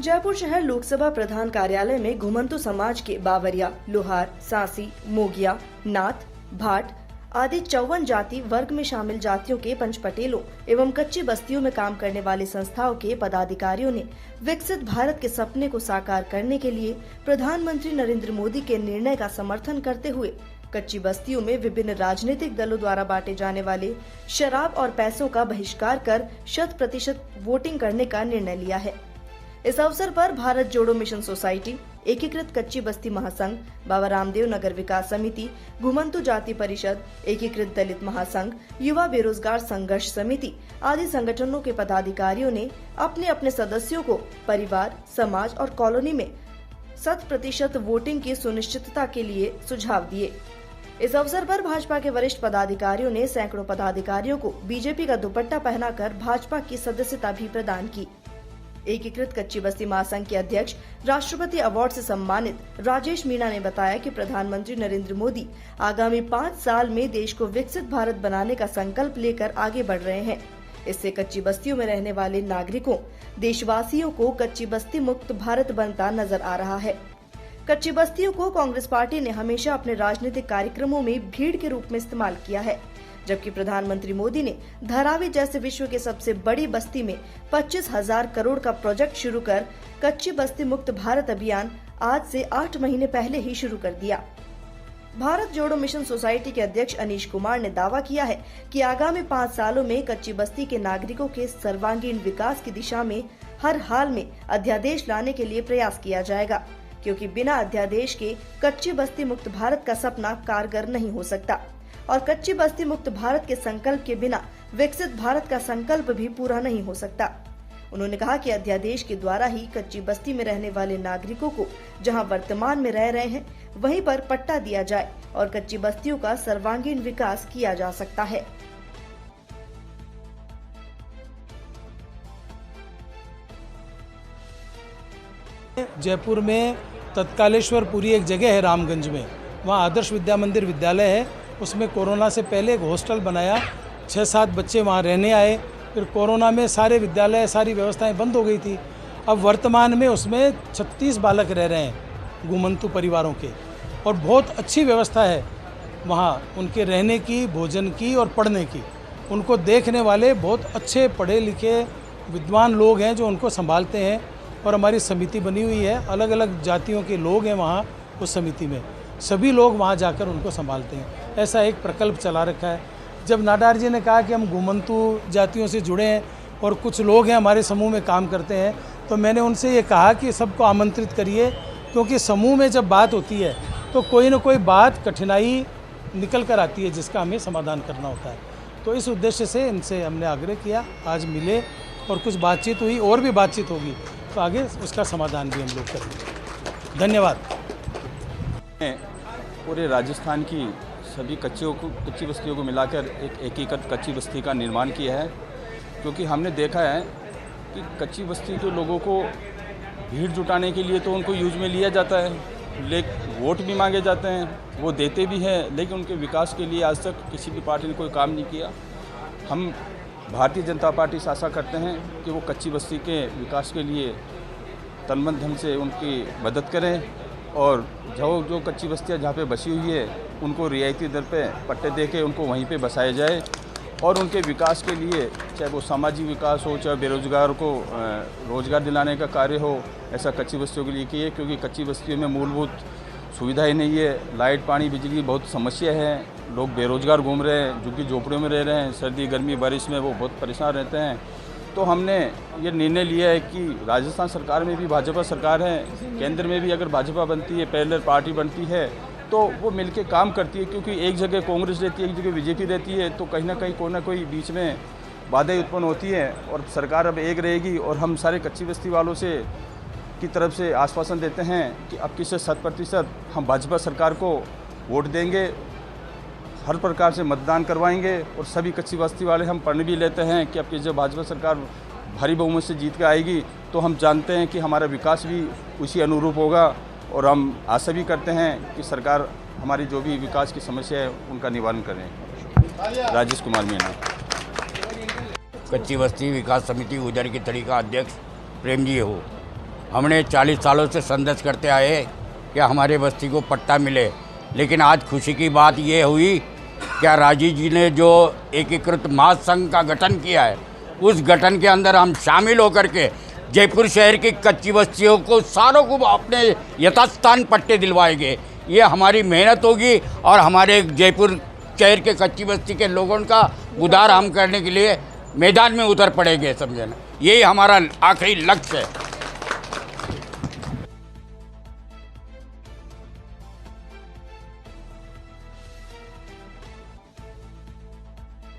जयपुर शहर लोकसभा प्रधान कार्यालय में घुमंतु समाज के बावरिया, लोहार, सांसी, मोगिया, नाथ, भाट आदि 54 जाति वर्ग में शामिल जातियों के पंचपटेलों एवं कच्ची बस्तियों में काम करने वाली संस्थाओं के पदाधिकारियों ने विकसित भारत के सपने को साकार करने के लिए प्रधानमंत्री नरेंद्र मोदी के निर्णय का समर्थन करते हुए कच्ची बस्तियों में विभिन्न राजनीतिक दलों द्वारा बांटे जाने वाले शराब और पैसों का बहिष्कार कर 100% वोटिंग करने का निर्णय लिया है। इस अवसर पर भारत जोड़ो मिशन सोसाइटी, एकीकृत कच्ची बस्ती महासंघ, बाबा रामदेव नगर विकास समिति, घुमंतु जाति परिषद, एकीकृत दलित महासंघ, युवा बेरोजगार संघर्ष समिति आदि संगठनों के पदाधिकारियों ने अपने अपने सदस्यों को परिवार, समाज और कॉलोनी में 100% वोटिंग की सुनिश्चितता के लिए सुझाव दिए। इस अवसर पर भाजपा के वरिष्ठ पदाधिकारियों ने सैकड़ों पदाधिकारियों को बीजेपी का दुपट्टा पहनाकर भाजपा की सदस्यता भी प्रदान की। एकीकृत कच्ची बस्ती महासंघ के अध्यक्ष, राष्ट्रपति अवार्ड से सम्मानित राजेश मीणा ने बताया कि प्रधानमंत्री नरेंद्र मोदी आगामी 5 साल में देश को विकसित भारत बनाने का संकल्प लेकर आगे बढ़ रहे हैं। इससे कच्ची बस्तियों में रहने वाले नागरिकों, देशवासियों को कच्ची बस्ती मुक्त भारत बनता नजर आ रहा है। कच्ची बस्तियों को कांग्रेस पार्टी ने हमेशा अपने राजनीतिक कार्यक्रमों में भीड़ के रूप में इस्तेमाल किया है, जबकि प्रधानमंत्री मोदी ने धारावी जैसे विश्व के सबसे बड़ी बस्ती में 25,000 करोड़ का प्रोजेक्ट शुरू कर कच्ची बस्ती मुक्त भारत अभियान आज से 8 महीने पहले ही शुरू कर दिया। भारत जोड़ो मिशन सोसाइटी के अध्यक्ष अनीश कुमार ने दावा किया है कि आगामी 5 सालों में कच्ची बस्ती के नागरिकों के सर्वांगीण विकास की दिशा में हर हाल में अध्यादेश लाने के लिए प्रयास किया जाएगा, क्योंकि बिना अध्यादेश के कच्ची बस्ती मुक्त भारत का सपना कारगर नहीं हो सकता और कच्ची बस्ती मुक्त भारत के संकल्प के बिना विकसित भारत का संकल्प भी पूरा नहीं हो सकता। उन्होंने कहा कि अध्यादेश के द्वारा ही कच्ची बस्ती में रहने वाले नागरिकों को जहां वर्तमान में रह रहे हैं वहीं पर पट्टा दिया जाए और कच्ची बस्तियों का सर्वांगीण विकास किया जा सकता है। जयपुर में तत्कालेश्वरपुरी एक जगह है रामगंज में, वहाँ आदर्श विद्या मंदिर विद्यालय है। उसमें कोरोना से पहले एक हॉस्टल बनाया, 6-7 बच्चे वहाँ रहने आए। फिर कोरोना में सारे विद्यालय, सारी व्यवस्थाएं बंद हो गई थी। अब वर्तमान में उसमें 36 बालक रह रहे हैं घुमंतु परिवारों के, और बहुत अच्छी व्यवस्था है वहाँ उनके रहने की, भोजन की और पढ़ने की। उनको देखने वाले बहुत अच्छे पढ़े लिखे विद्वान लोग हैं जो उनको संभालते हैं, और हमारी समिति बनी हुई है। अलग अलग जातियों के लोग हैं वहाँ उस समिति में, सभी लोग वहाँ जाकर उनको संभालते हैं। ऐसा एक प्रकल्प चला रखा है। जब नाडार जी ने कहा कि हम घुमंतु जातियों से जुड़े हैं और कुछ लोग हैं हमारे समूह में काम करते हैं, तो मैंने उनसे ये कहा कि सबको आमंत्रित करिए, क्योंकि समूह में जब बात होती है तो कोई ना कोई बात, कठिनाई निकल कर आती है जिसका हमें समाधान करना होता है। तो इस उद्देश्य से इनसे हमने आग्रह किया, आज मिले और कुछ बातचीत हुई, और भी बातचीत होगी तो आगे उसका समाधान भी हम लोग करेंगे। धन्यवाद। पूरे राजस्थान की सभी कच्ची बस्तियों को मिलाकर एक एकीकृत कच्ची बस्ती का निर्माण किया है, क्योंकि हमने देखा है कि कच्ची बस्ती के लोगों को भीड़ जुटाने के लिए तो उनको यूज में लिया जाता है, वोट भी मांगे जाते हैं, वो देते भी हैं, लेकिन उनके विकास के लिए आज तक किसी भी पार्टी ने कोई काम नहीं किया। हम भारतीय जनता पार्टी से आशा करते हैं कि वो कच्ची बस्ती के विकास के लिए तनमन धन से उनकी मदद करें, और जो कच्ची बस्तियाँ जहाँ पे बसी हुई है उनको रियायती दर पे पट्टे दे के उनको वहीं पे बसाया जाए, और उनके विकास के लिए चाहे वो सामाजिक विकास हो, चाहे बेरोजगार को रोजगार दिलाने का कार्य हो, ऐसा कच्ची बस्तियों के लिए किए। क्योंकि कच्ची बस्तियों में मूलभूत सुविधाएं नहीं है, लाइट, पानी, बिजली की बहुत समस्या है, लोग बेरोजगार घूम रहे हैं, झुग्गी झोपड़ियों में रह रहे हैं, सर्दी गर्मी बारिश में वो बहुत परेशान रहते हैं। तो हमने ये निर्णय लिया है कि राजस्थान सरकार में भी भाजपा सरकार है, केंद्र में भी अगर भाजपा बनती है, पैरेलल पार्टी बनती है, तो वो मिलके काम करती है। क्योंकि एक जगह कांग्रेस रहती है, एक जगह बीजेपी रहती है, तो कहीं ना कोई बीच में बाधाएं उत्पन्न होती है। और सरकार अब एक रहेगी, और हम सारे कच्ची बस्ती वालों से की तरफ से आश्वासन देते हैं कि अब की से 100% हम भाजपा सरकार को वोट देंगे, हर प्रकार से मतदान करवाएंगे, और सभी कच्ची बस्ती वाले हम प्रण भी लेते हैं कि अब की जब भाजपा सरकार भारी बहुमत से जीत के आएगी तो हम जानते हैं कि हमारा विकास भी उसी अनुरूप होगा, और हम आशा भी करते हैं कि सरकार हमारी जो भी विकास की समस्या है उनका निवारण करें। राजेश कुमार मीणा, कच्ची बस्ती विकास समिति उदर की तरीका अध्यक्ष प्रेम जी हो। हमने 40 सालों से संघर्ष करते आए कि हमारे बस्ती को पट्टा मिले, लेकिन आज खुशी की बात ये हुई क्या राजीव जी ने जो एकीकृत महासंघ का गठन किया है, उस गठन के अंदर हम शामिल होकर के जयपुर शहर की कच्ची बस्तियों को सारों को अपने यथास्थान पट्टे दिलवाएंगे। ये हमारी मेहनत होगी और हमारे जयपुर शहर के कच्ची बस्ती के लोगों का उद्धार हम करने के लिए मैदान में उतर पड़ेंगे, समझे ना। यही हमारा आखिरी लक्ष्य है।